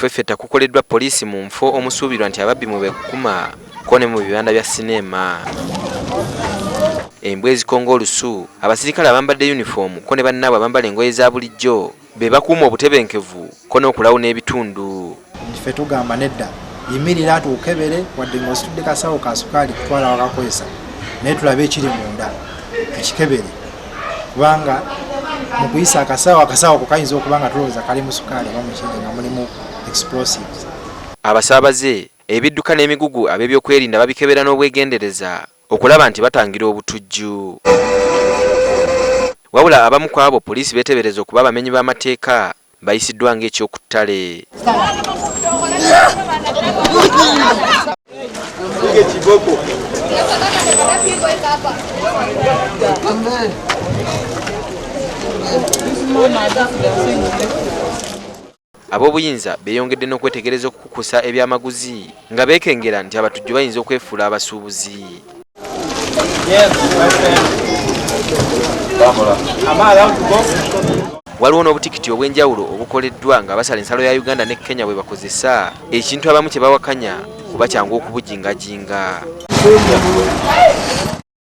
Okufefeta kukoleddwa poliisi mu nfo omusuubirwa nti ababbi mwe beekukuma ko ne mu bibanda bya sinema. Embwa ezikonga olusu, abasirikale abambadde yunifoomu ko ne bannaabwe abambala engoye za bulijjo be bakuuma obutebenkevu ko n'okulawuna ebitundu. Ffe tugamba nedda yimirira atukebere wadde ng'ositudde kasawo ka sukaali kutwala wakakozesa naye tulabe ekiri munda tukikebere kubanga mu kuyisa akasawo kukayinza okuba nga tulowooza kali mu sukaali oba mukindi nga mulimu explosives. Abasaabaze ebidduka n'emigugu ab'ebyokwerinda babikebera n'obwegendereza okulaba nti batangira obutujju. Wabula abamu ku abo poliisi beetebereza okuba abamenyi b'amateeka bayisiddwa ng'ekyokuttale. Ab'obuyinza beeyongedde n'okwetegereza okukukusa ebyamaguzi nga beekengera nti abatujju bayinza okwefuula abasuubuzi. Waliwo n'obutikiti obw'enjawulo obukoleddwa nga basala ensalo ya Uganda ne Kenya bwe bakozesa, ekintu abamu kye bawakanya kuba kyangu okubujingajinga.